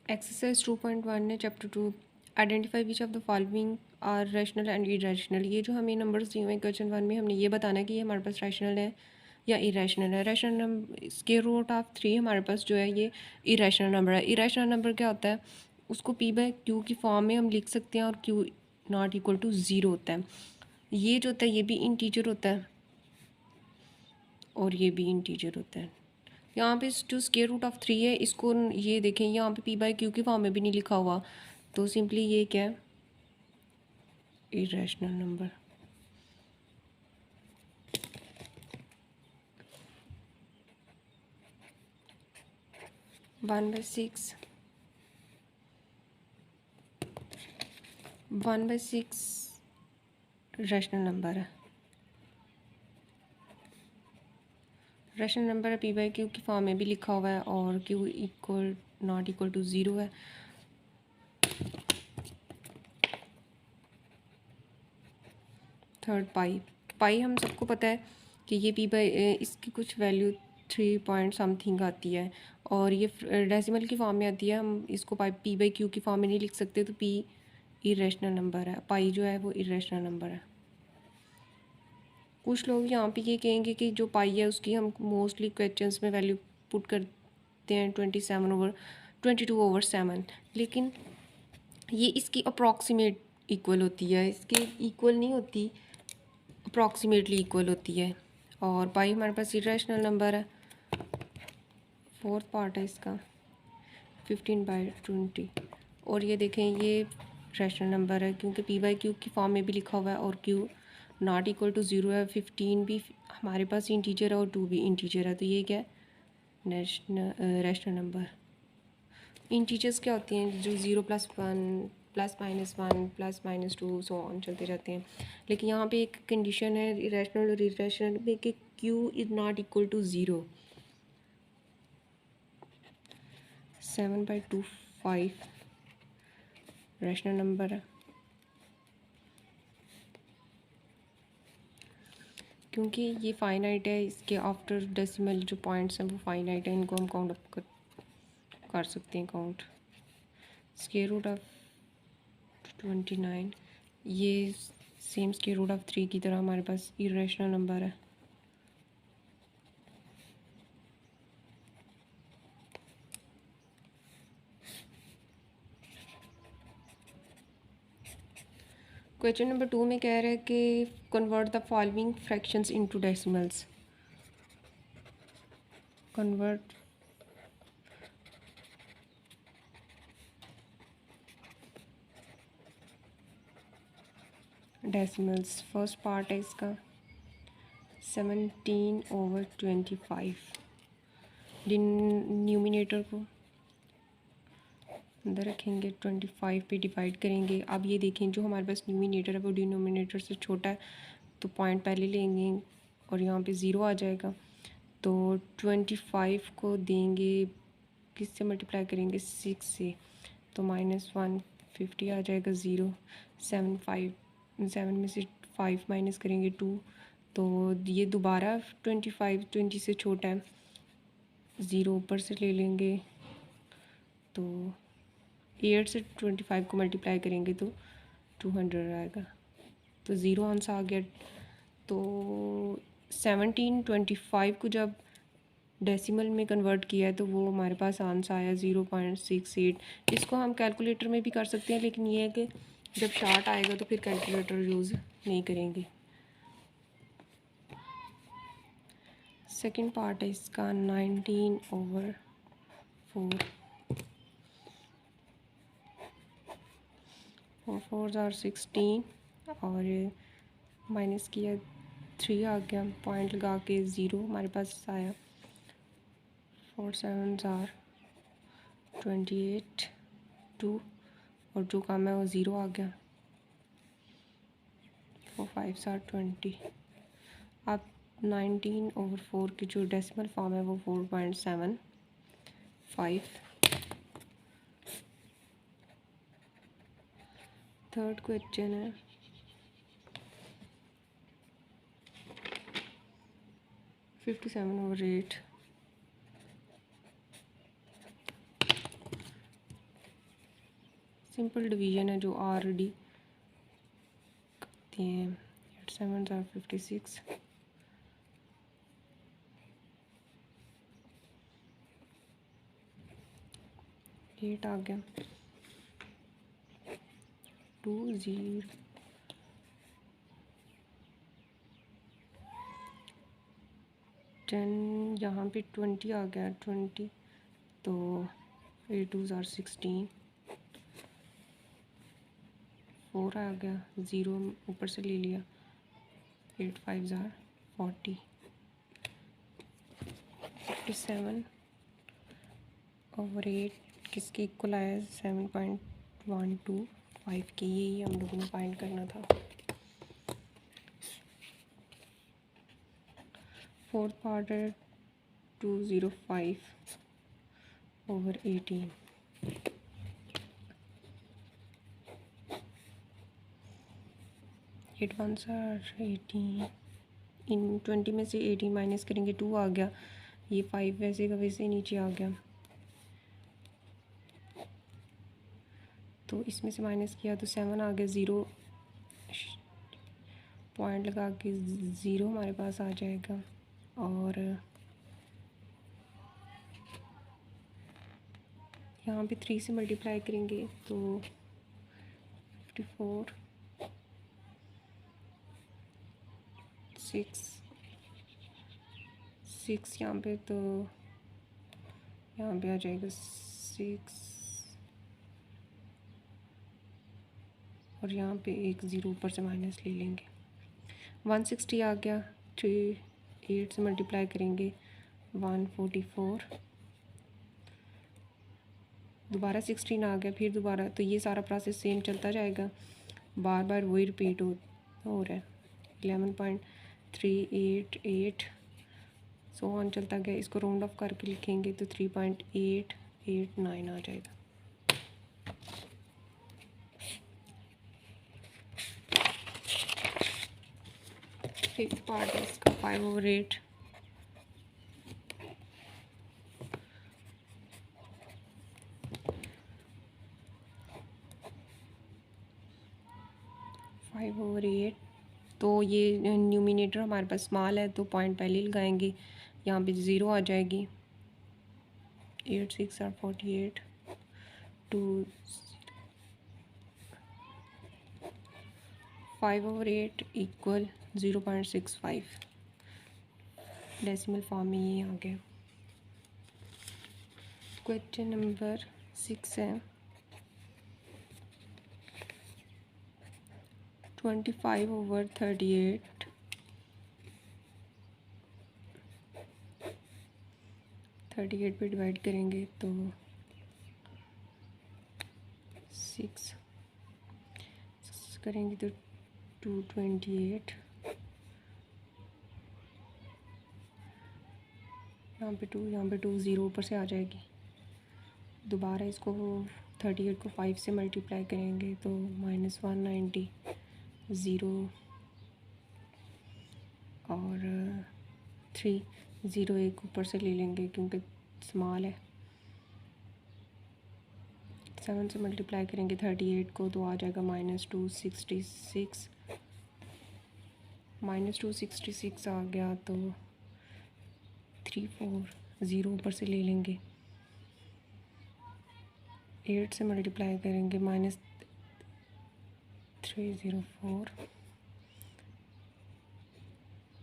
Exercise 2.1 ने chapter 2 identify which of the following are rational and irrational. ये जो हमें नंबर्स दिए हुए हैं क्वेश्चन 1 में, हमने ये बताना है कि ये हमारे पास रैशनल है या इरेशनल है। Rational number square root of 3 हमारे पास जो है ये इरेशनल नंबर है। इरेशनल नंबर क्या होता है, उसको पी बाई क्यू की फॉर्म में हम लिख सकते हैं और q not equal to zero होता है। ये जो होता है ये भी इंटीजर होता है और ये भी इंटीजर होता है। यहाँ पे जो स्क्वायर रूट ऑफ 3 है, इसको ये देखें यहाँ पे पी बाई क्यू की फॉर्म में भी नहीं लिखा हुआ, तो सिंपली ये क्या है, irrational number. One by six rational number है। रैशनल नंबर है, पी बाई क्यू की फॉर्म में भी लिखा हुआ है और q equal not equal to zero है। थर्ड पाई हम सबको पता है कि ये पी बाई इसकी कुछ वैल्यू 3 पॉइंट समथिंग आती है और ये डेसिमल की फॉर्म में आती है। हम इसको पी बाई क्यू की फॉर्म में नहीं लिख सकते, तो पी इरेशनल नंबर है। पाई जो है वो इरेशनल नंबर है। कुछ लोग यहाँ पे ये कहेंगे कि जो पाई है उसकी हम मोस्टली क्वेश्चंस में वैल्यू पुट करते हैं 22/7, लेकिन ये इसकी अप्रॉक्सीमेट इक्वल होती है, इसके इक्वल नहीं होती, अप्रॉक्सीमेटली इक्वल होती है। और पाई हमारे पास इरेशनल नंबर है। फोर्थ पार्ट है इसका 15/20 और ये देखें ये रैशनल नंबर है क्योंकि पी बाई क्यू की फॉर्म में भी लिखा हुआ है और q not equal to zero है। 15 भी हमारे पास इंटीजर है और 2 भी इंटीजर है, तो ये क्या है, रैशनल नंबर। इंटीजर्स क्या होती हैं, जो 0+1 +-1 +-2 सो ऑन चलते रहते हैं। लेकिन यहाँ पे एक कंडीशन है इरेशनल और इरेशनल में कि q is not equal to zero. 7/25 rational number है क्योंकि ये फाइनाइट है, इसके आफ्टर डेसिमल जो पॉइंट्स हैं वो फाइनाइट है, इनको हम काउंट अप कर सकते हैं काउंट। स्क्वायर रूट ऑफ 29 ये सेम स्क्वायर रूट ऑफ 3 की तरह हमारे पास इरेशनल नंबर है। क्वेश्चन नंबर 2 में कह रहा है कि convert the following fractions into decimals. Convert decimals. First part है इसका 17/25। न्यूमिनेटर को अंदर रखेंगे, 25 पे डिवाइड करेंगे। अब ये देखें जो हमारे पास न्यूमिनेटर है वो डिनोमिनेटर से छोटा है, तो पॉइंट पहले लेंगे और यहाँ पे ज़ीरो आ जाएगा। तो 25 को देंगे, किससे मल्टीप्लाई करेंगे, 6 से, तो -150 आ जाएगा। 0 7 में से 5 माइनस करेंगे 2, तो ये दोबारा 25 20 से छोटा है, 0 ऊपर से ले लेंगे, तो 8 से 25 को मल्टीप्लाई करेंगे तो 200 आएगा, तो ज़ीरो आंसर आ गया। तो 17/25 को जब डेसिमल में कन्वर्ट किया है तो वो हमारे पास आंसर आया 0.68। इसको हम कैलकुलेटर में भी कर सकते हैं, लेकिन ये है कि जब शार्ट आएगा तो फिर कैलकुलेटर यूज़ नहीं करेंगे। सेकंड पार्ट है इसका 19/4। 4 4 आर 16 और माइनस किया 3 आ गया, पॉइंट लगा के 0 हमारे पास आया। 4 7 आर 28 2 और जो कम है वो 0 आ गया। 4 5 आर 20। अब 19/4 की जो डेसिमल फॉर्म है वो 4.75। थर्ड क्वेश्चन है 57/8। सिंपल डिवीजन है जो ऑलरेडी करते हैं। 8 7 are 56, 8 आ गया, 2 0 10, यहाँ पे 20 आ गया, 20, तो 8 2 are 16, 4 आ गया, 0 ऊपर से ले लिया, 8 5 are 40, 57 ओवर 8 किसके इक्वल आया, 7.125 के। यही हम लोगों ने फाइंड करना था। फोर्थ पार्ट है 205 ओवर 18, 8 1s are 18, इन 20 में से 18 माइनस करेंगे 2 आ गया, ये 5 वैसे का वैसे नीचे आ गया, तो इसमें से माइनस किया तो 7 आ गया, 0 पॉइंट लगा के 0 हमारे पास आ जाएगा, और यहाँ पे 3 से मल्टीप्लाई करेंगे तो 54 6 यहाँ पे, तो यहाँ पे आ जाएगा 6, और यहाँ पे एक 0 ऊपर से माइनस ले लेंगे, 160 आ गया, 3 8 से मल्टीप्लाई करेंगे 144, दोबारा 16 आ गया, फिर दोबारा, तो ये सारा प्रोसेस सेम चलता जाएगा, बार बार वही रिपीट हो रहा है। 11.388 सो ऑन चलता गया, इसको राउंड ऑफ करके लिखेंगे तो 3.889 आ जाएगा। फिफ्थ पार्ट है इसका 5 ओवर 8, तो ये न्यूमिनेटर हमारे पास स्मॉल है तो पॉइंट पहले लगाएंगे, यहाँ पे 0 आ जाएगी, 8 6 are 48, 2 5 over 8 equal 0.65, decimal form में ये आ गया। क्वेश्चन नंबर 6 है 25 ओवर 38, 38 पे डिवाइड करेंगे तो 6 करेंगे तो 228, यहाँ पे 2, यहाँ पे 2, 0 ऊपर से आ जाएगी, दोबारा इसको 38 को 5 से मल्टीप्लाई करेंगे तो -190, 0 और 3, 0 एक ऊपर से ले लेंगे क्योंकि स्मॉल है, 7 से मल्टीप्लाई करेंगे 38 को तो आ जाएगा -266, -266 आ गया, तो 3 4 0 ऊपर से ले लेंगे, 8 से मल्टीप्लाई करेंगे -304,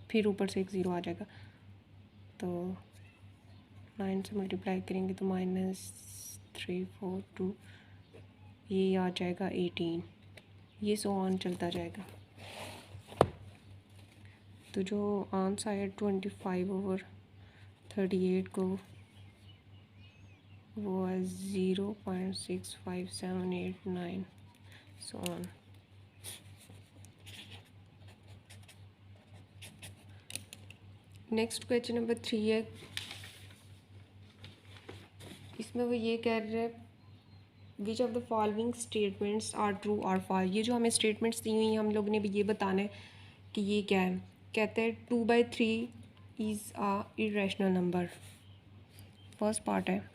फिर ऊपर से एक 0 आ जाएगा, तो 9 से मल्टीप्लाई करेंगे तो -342, ये आ जाएगा 18, ये सो ऑन चलता जाएगा। तो जो आंसर आया 25 ओवर 38 को वो है 0.65789 so on. Next question number 3 है, इसमें वो ये कह रहे हैं which of the following statements are true और फॉल्स। ये जो हमें स्टेटमेंट्स दी हुई हैं हम लोग ने भी ये बताना है कि ये क्या है। कहते हैं 2/3 is a irrational number, first part है।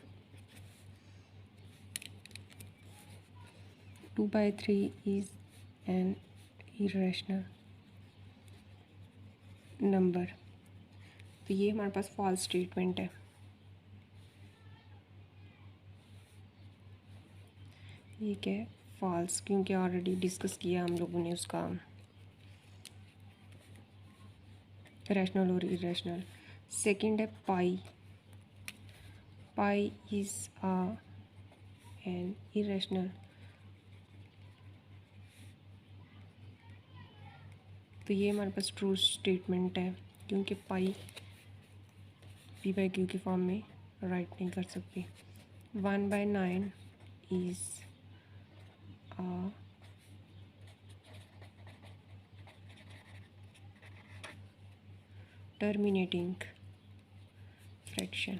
2/3 इज़ एन इरेशनल नंबर। तो ये हमारे पास फॉल्स स्टेटमेंट है। ये क्या है? फॉल्स, क्योंकि ऑलरेडी डिस्कस किया हम लोगों ने उसका रैशनल और इरेशनल। सेकंड है पाई। पाई इज़ एन इरेशनल। तो ये हमारे पास ट्रू स्टेटमेंट है, क्योंकि पाई p/q की फॉर्म में राइट नहीं कर सकते। 1/9 इज़ टर्मिनेटिंग फ्रैक्शन।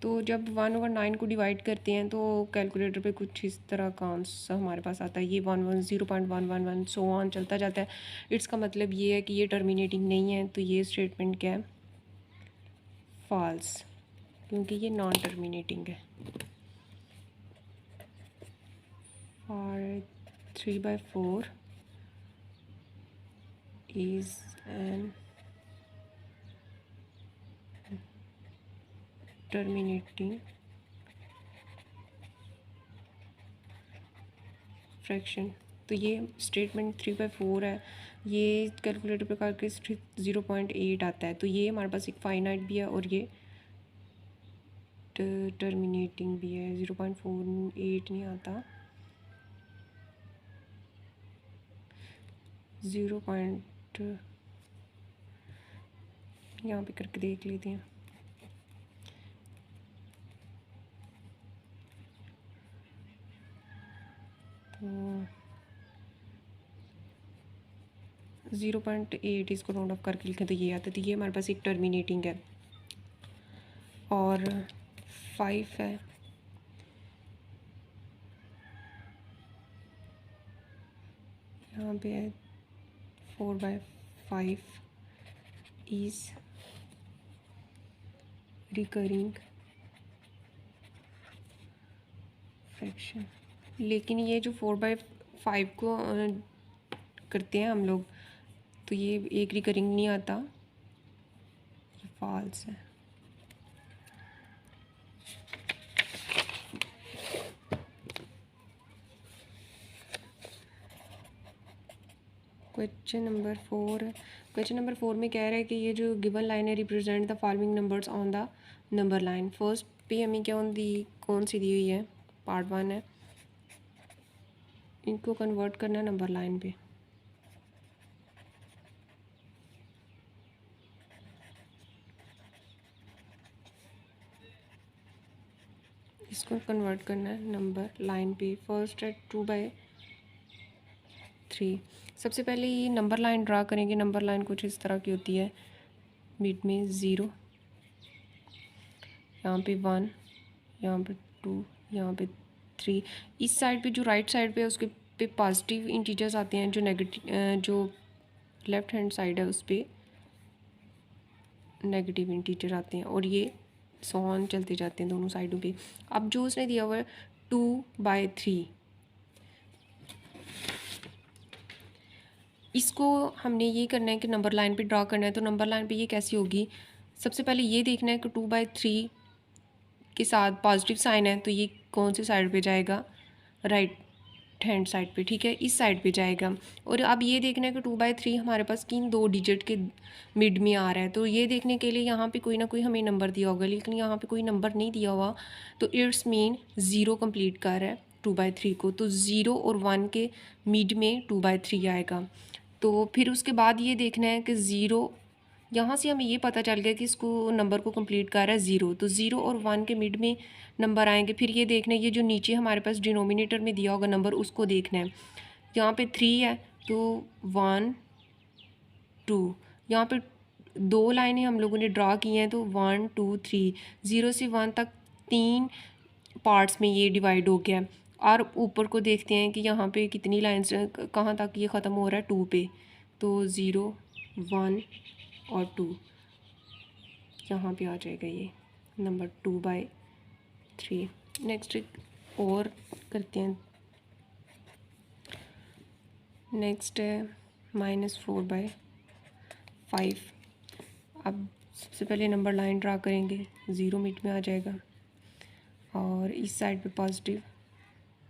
तो जब 1/9 को डिवाइड करते हैं तो कैलकुलेटर पे कुछ इस तरह का आंसर हमारे पास आता है। ये 0.111 सो ऑन चलता जाता है। इसका मतलब ये है कि ये टर्मिनेटिंग नहीं है। तो ये स्टेटमेंट क्या है? फॉल्स, क्योंकि ये नॉन टर्मिनेटिंग है। और 3/4 इज़ एन टर्मिनेटिंग फ्रैक्शन। तो ये स्टेटमेंट 3/4 है। ये कैलकुलेटर पे करके 0.8 आता है। तो ये हमारे पास एक फाइनाइट भी है और ये टर्मिनेटिंग भी है। 0.48 नहीं आता, 0. यहाँ पे करके देख लेते हैं। तो 0.8 इसको राउंड ऑफ करके लिखें तो ये आता है। तो ये हमारे पास एक टर्मिनेटिंग है। और 5 है। यहाँ पे है 4/5 इज़ रिकरिंग फ्रैक्शन। लेकिन ये जो 4/5 को करते हैं हम लोग, तो ये एक रिकरिंग नहीं आता, ये फॉल्स है। क्वेश्चन नंबर 4 में कह रहा है कि ये जो गिवन लाइन है represent the following numbers on the number line. First पे हमें क्या कौन सी दी हुई है? पार्ट 1 है। इनको कन्वर्ट करना है नंबर लाइन पे। इसको कन्वर्ट करना है नंबर लाइन पे। फर्स्ट है 2/3। सबसे पहले ये नंबर लाइन ड्रा करेंगे। नंबर लाइन कुछ इस तरह की होती है, मिड में 0, यहाँ पे 1, यहाँ पे 2, यहाँ पे 3। इस साइड पे जो राइट साइड पे है उसके पे पॉजिटिव इंटीजर्स आते हैं, जो नेगेटिव जो लेफ्ट हैंड साइड है उस पर नेगेटिव इंटीजर आते हैं। और ये सॉन चलते जाते हैं दोनों साइडों पे। अब जो उसने दिया हुआ है 2/3, इसको हमने ये करना है कि नंबर लाइन पे ड्रा करना है। तो नंबर लाइन पे ये कैसी होगी? सबसे पहले ये देखना है कि 2/3 के साथ पॉजिटिव साइन है, तो ये कौन सी साइड पे जाएगा? राइट हैंड साइड पे, ठीक है, इस साइड पे जाएगा। और अब ये देखना है कि 2/3 हमारे पास किन 2 डिजिट के मिड में आ रहा है। तो ये देखने के लिए यहाँ पे कोई ना कोई हमें नंबर दिया होगा, लेकिन यहाँ पे कोई नंबर नहीं दिया हुआ। तो इट्स मीन 0 कंप्लीट कर रहा है 2/3 को। तो 0 और 1 के मिड में 2/3 आएगा। तो फिर उसके बाद ये देखना है कि 0, यहाँ से हमें ये पता चल गया कि इसको नंबर को कंप्लीट कर रहा है 0। तो 0 और 1 के मिड में नंबर आएंगे। फिर ये देखना है ये जो नीचे हमारे पास डिनोमिनेटर में दिया होगा नंबर, उसको देखना है। यहाँ पे 3 है तो 1 2, यहाँ पे 2 लाइनें हम लोगों ने ड्रा की हैं। तो 1 2 3, 0 से 1 तक 3 पार्ट्स में ये डिवाइड हो गया है। और ऊपर को देखते हैं कि यहाँ पे कितनी लाइन्स, कहाँ तक ये ख़त्म हो रहा है? 2 पे। तो 0 1 और 2 यहाँ पे आ जाएगा ये नंबर 2/3। नेक्स्ट और करते हैं। नेक्स्ट है -4/5। अब सबसे पहले नंबर लाइन ड्रा करेंगे, ज़ीरो मिड में आ जाएगा और इस साइड पे पॉजिटिव,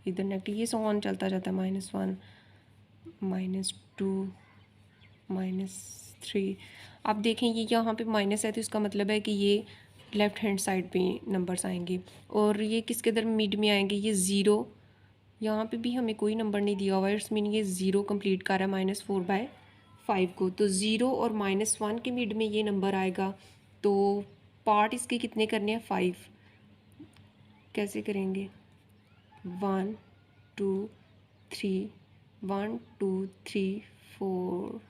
इधर नेगेटिव, ये सो ऑन चलता जाता है, -1 -2 -3। अब देखें ये यहाँ पे माइनस है तो इसका मतलब है कि ये लेफ़्ट हैंड साइड पे नंबर्स आएंगे और ये किसके इधर मिड में आएंगे, ये ज़ीरो, यहाँ पे भी हमें कोई नंबर नहीं दिया हुआ है, इट्स मीनिंग ये ज़ीरो कंप्लीट कर रहा है -4/5 को। तो ज़ीरो और -1 के मिड में ये नंबर आएगा, तो पार्ट इसके कितने करने हैं, 5। कैसे करेंगे, 1 2 3, 1 2 3 4,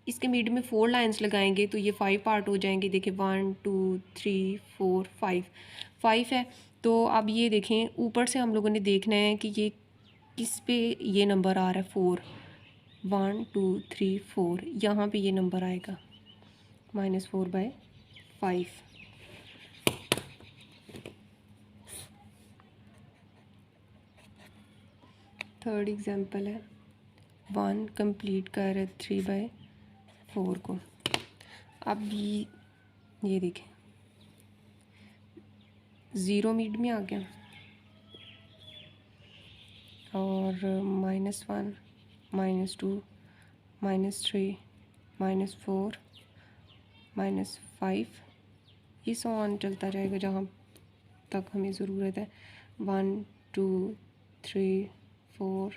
इसके मिड में 4 लाइंस लगाएंगे तो ये 5 पार्ट हो जाएंगे। देखिए 1 2 3 4 5 है। तो अब ये देखें ऊपर से हम लोगों ने देखना है कि ये किस पे ये नंबर आ रहा है, 4, 1 2 3 4, यहाँ पे ये नंबर आएगा -4/5। थर्ड एग्जांपल है, 1 कंप्लीट कर रहा है 3/4 को। अब ये देखें ज़ीरो मिड में आ गया और -1 -2 -3 -4 -5, ये सो ऑन चलता जाएगा जहाँ तक हमें ज़रूरत है, 1 2 3 4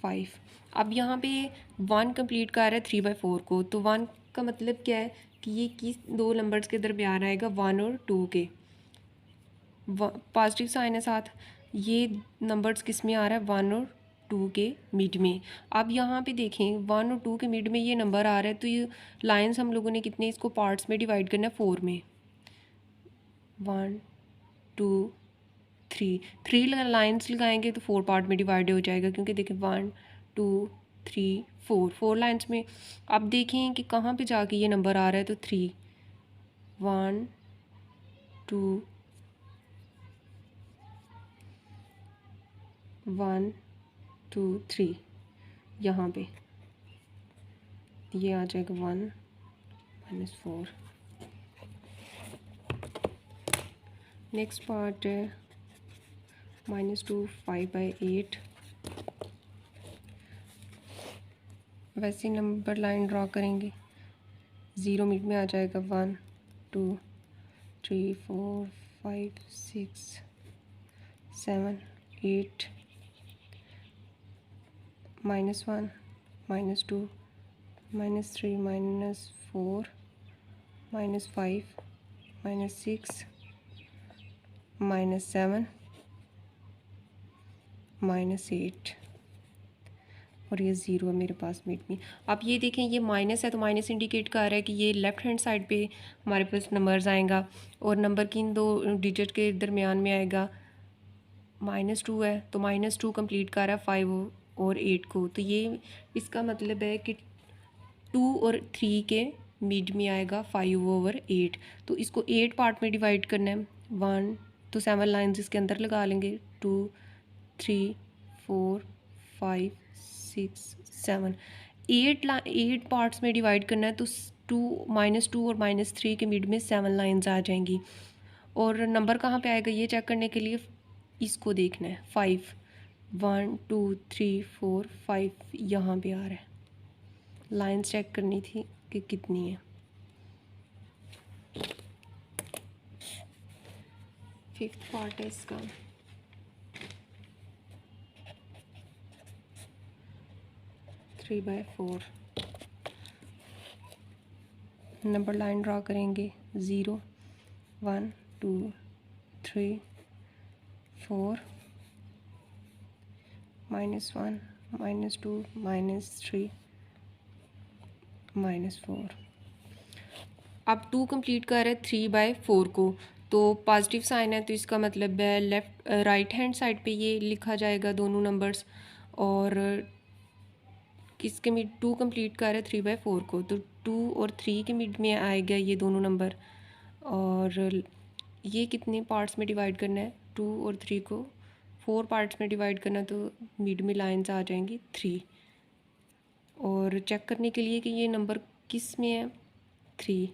5। अब यहाँ पे 1 कंप्लीट कर रहा है 3/4 को, तो 1 का मतलब क्या है कि ये किस दो नंबर्स के दरमियान आएगा, 1 और 2 के, पॉजिटिव साइन है साथ, ये नंबर्स किस में आ रहा है, 1 और 2 के मिड में। अब यहाँ पे देखें 1 और 2 के मिड में ये नंबर आ रहा है, तो ये लाइंस हम लोगों ने कितने इसको पार्ट्स में डिवाइड करना है, 4 में, 1 2 3 लाइंस लगाएंगे तो 4 पार्ट में डिवाइड हो जाएगा, क्योंकि देखें 1 2 3 4 लाइंस में। अब देखें कि कहाँ पे जाके ये नंबर आ रहा है, तो 3 1 2 1 2 3, यहाँ पे ये आ जाएगा 1 -4। नेक्स्ट पार्ट है -2 5/8। वैसे नंबर लाइन ड्रॉ करेंगे, ज़ीरो मिड में आ जाएगा, 1 2 3 4 5 6 7 8, -1 -2 -3 -4 -5 -6 -7 -8 और ये ज़ीरो है मेरे पास मिड में। अब ये देखें ये माइनस है तो माइनस इंडिकेट कर रहा है कि ये लेफ़्ट हैंड साइड पे हमारे पास नंबर्स आएगा और नंबर किन दो डिजिट के दरमियान में आएगा, -2 है तो -2 कंप्लीट कर रहा है 5 और 8 को, तो ये इसका मतलब है कि 2 और 3 के मिड में आएगा 5/8। तो इसको 8 पार्ट में डिवाइड करना है, 1 तो 7 लाइंस इसके अंदर लगा लेंगे, 2 3 4 5 6 7, 8 पार्ट्स में डिवाइड करना है, तो -2 और -3 के मिड में 7 लाइंस आ जाएंगी। और नंबर कहाँ पे आएगा ये चेक करने के लिए इसको देखना है, 5 1 2 3 4 5 यहाँ पे आ रहा है, लाइंस चेक करनी थी कि कितनी है। फिफ्थ पार्ट है इसका, (3/4) नंबर लाइन ड्रा करेंगे, 0 1 2 3 4 -1 -2 -3 -4। अब 2 कंप्लीट कर रहा है 3/4 को, तो पॉजिटिव साइन है तो इसका मतलब है लेफ़्ट राइट हैंड साइड पे ये लिखा जाएगा दोनों नंबर्स, और किसके मिड 2 कंप्लीट कर रहा है 3/4 को, तो 2 और 3 के मिड में आएगा ये दोनों नंबर। और ये कितने पार्ट्स में डिवाइड करना है, 2 और 3 को 4 पार्ट्स में डिवाइड करना, तो मिड में लाइन्स आ जाएंगी 3। और चेक करने के लिए कि ये नंबर किस में है, 3,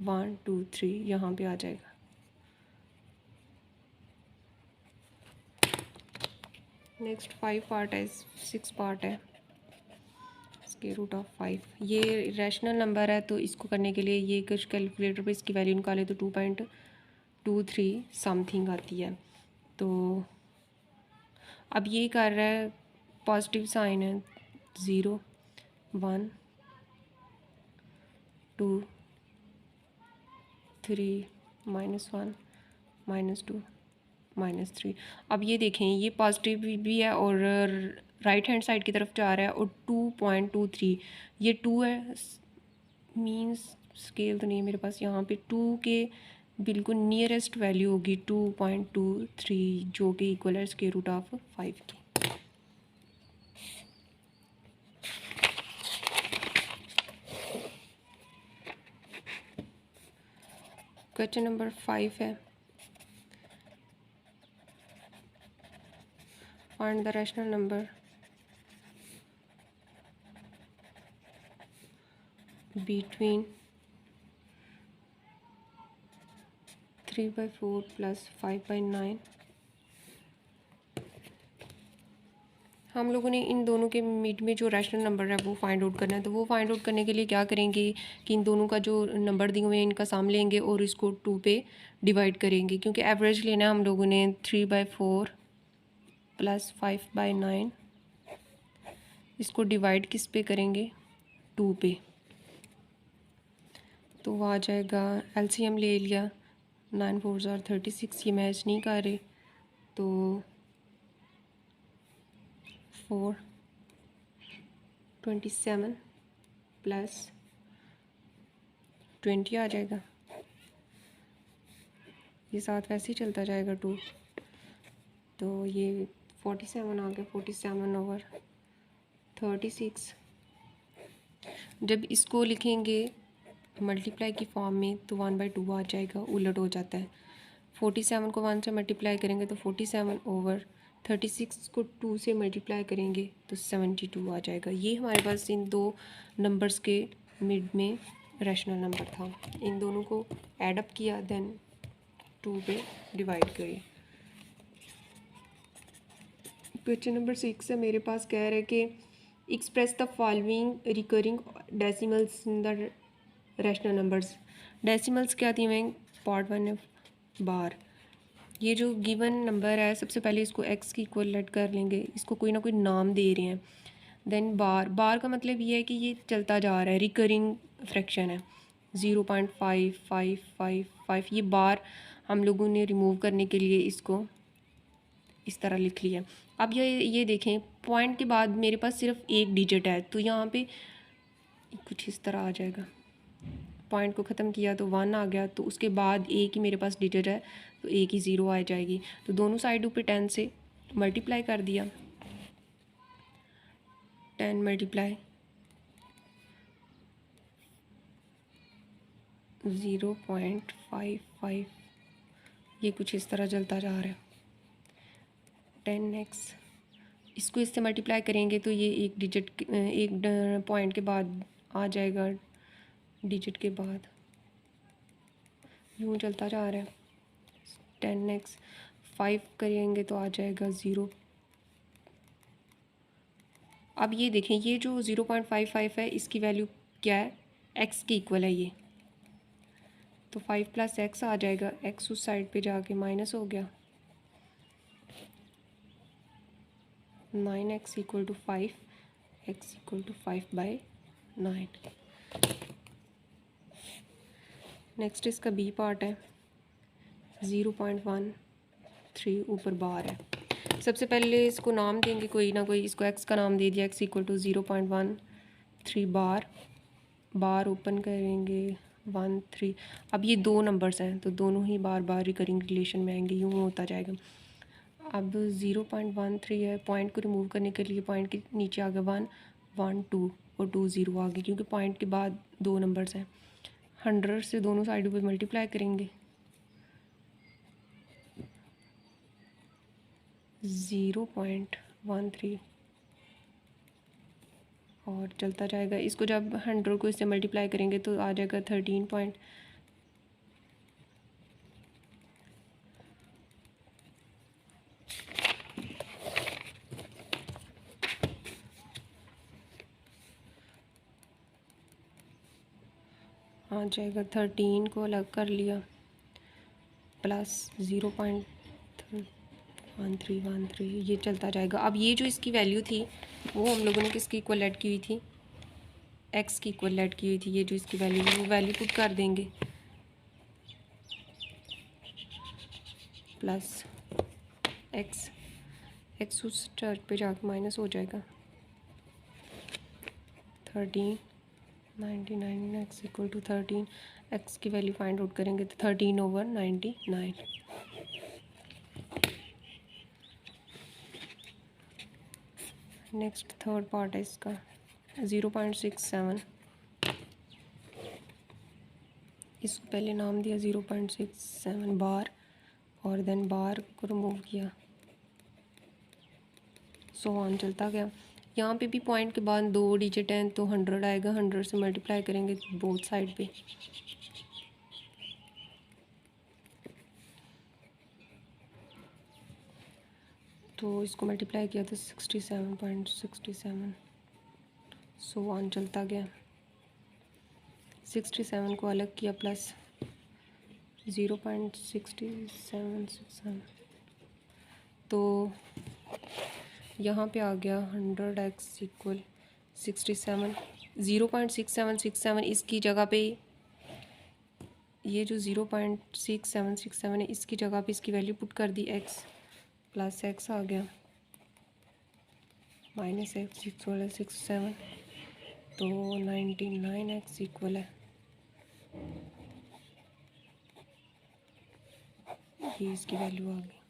1 2 3 यहाँ पे आ जाएगा। नेक्स्ट 5 पार्ट है, 6 पार्ट है। स्क्वायर रूट ऑफ 5 ये रैशनल नंबर है, तो इसको करने के लिए ये कुछ कैलकुलेटर पे इसकी वैल्यू निकाले तो 2.23 समथिंग आती है। तो अब ये कर रहा है, पॉजिटिव साइन है, 0 1 2 3 -1 -2 -3। अब ये देखें, ये पॉजिटिव भी है और राइट हैंड साइड की तरफ जा रहा है, और 2.23 ये 2 है, मींस स्केल तो नहीं है मेरे पास, यहाँ पे 2 के बिल्कुल नियरेस्ट वैल्यू होगी 2.23, जो कि इक्वल है स्क्वायर रूट ऑफ 5 की। क्वेश्चन नंबर 5 है, find the rational number between 3/4 + 5/9। हम लोगों ने इन दोनों के मिड में जो रैशनल नंबर है वो फाइंड आउट करना है। तो वो फाइंड आउट करने के लिए क्या करेंगे कि इन दोनों का जो नंबर दिए हुए हैं इनका सम लेंगे और इसको 2 पे डिवाइड करेंगे, क्योंकि एवरेज लेना है हम लोगों ने। 3/4 + 5/9 इसको डिवाइड किस पे करेंगे, 2 पे। तो वो आ जाएगा, एलसीएम ले लिया, 9 4 36, ये मैच नहीं कर रहे, तो 4 27 + 20 आ जाएगा। ये साथ वैसे ही चलता जाएगा 2, तो ये 47 आ गया, 47/36। जब इसको लिखेंगे मल्टीप्लाई की फॉर्म में तो 1/2 आ जाएगा, उलट हो जाता है। 47 को 1 से मल्टीप्लाई करेंगे तो 47/36 को 2 से मल्टीप्लाई करेंगे तो 72 आ जाएगा। ये हमारे पास इन दो नंबर्स के मिड में रैशनल नंबर था। इन दोनों को ऐड अप किया, देन 2 पे डिवाइड करिए। क्वेश्चन नंबर 6 है, मेरे पास कह रहा है कि express the following recurring decimals in the rational numbers. Decimals क्या थी, मैं पार्ट 1 है बार। ये जो गिवन नंबर है, सबसे पहले इसको x की इक्वल लेट कर लेंगे, इसको कोई ना कोई नाम दे रहे हैं। देन बार का मतलब ये है कि ये चलता जा रहा है, रिकरिंग फ्रैक्शन है। 0.5555, ये बार हम लोगों ने रिमूव करने के लिए इसको इस तरह लिख लिया। अब ये देखें, पॉइंट के बाद मेरे पास सिर्फ एक डिजिट है, तो यहाँ पे कुछ इस तरह आ जाएगा। पॉइंट को ख़त्म किया तो 1 आ गया, तो उसके बाद एक ही मेरे पास डिजिट है, तो एक ही 0 आ जाएगी। तो दोनों साइडों पे 10 से मल्टीप्लाई कर दिया, 10 × 0.55, ये कुछ इस तरह चलता जा रहा है। 10x, इसको इससे मल्टीप्लाई करेंगे तो ये एक डिजिट एक पॉइंट के बाद आ जाएगा, डिजिट के बाद यूँ चलता जा रहा है। 10x 5 करेंगे तो आ जाएगा 0। अब ये देखें, ये जो 0.55 है इसकी वैल्यू क्या है, x की इक्वल है ये, तो 5 + x आ जाएगा। x उस साइड पे जाके माइनस हो गया, 9x = 5, x = 5/9। नेक्स्ट इसका बी पार्ट है, 0.13 ऊपर बार है। सबसे पहले इसको नाम देंगे कोई ना कोई, इसको x का नाम दे दिया, x = 0.13 बार ओपन करेंगे 1 3। अब ये दो नंबर्स हैं तो दोनों ही बार बार रिकरिंग रिलेशन में आएंगे, यूँ होता जाएगा। अब 0.13 है, पॉइंट को रिमूव करने के लिए पॉइंट के नीचे आ गया 1 1 2 और 2 0 आ गए, क्योंकि पॉइंट के बाद दो नंबर्स हैं। 100 से दोनों साइडों पे मल्टीप्लाई करेंगे 0.13 और चलता जाएगा। इसको जब 100 को इससे मल्टीप्लाई करेंगे तो आ जाएगा 13 पॉइंट, आ जाएगा 13 को अलग कर लिया प्लस 0.1313, ये चलता जाएगा। अब ये जो इसकी वैल्यू थी वो हम लोगों ने किसकी इक्वल ऐड की हुई थी, एक्स की इक्वल ऐड की हुई थी। ये जो इसकी वैल्यू है वो वैल्यू पुट कर देंगे प्लस एक्स, एक्स उस टर्म पे जाके माइनस हो जाएगा 1399 एक्स इक्वल टू 13, एक्स की वैल्यू फाइंड आउट करेंगे तो 13/99। नेक्स्ट थर्ड पार्ट है इसका 0.67, इसको पहले नाम दिया 0.67 बार और देन बार को रिमूव किया, सो ऑन चलता गया। यहाँ पे भी पॉइंट के बाद 2 डिजिट हैं तो 100 आएगा, 100 से मल्टीप्लाई करेंगे बोथ साइड पे, तो इसको मल्टीप्लाई किया तो 67.67, सो ऑन चलता गया। 67 को अलग किया प्लस 0.6767, तो यहाँ पे आ गया 100x इक्वल 67, 0.6767 इसकी जगह पे, ये जो 0.6767 है इसकी जगह पे इसकी वैल्यू पुट कर दी x प्लस एक्स आ गया माइनस एक्स इक्वल है 67, तो 99x इक्वल है, ये इसकी वैल्यू आ गई।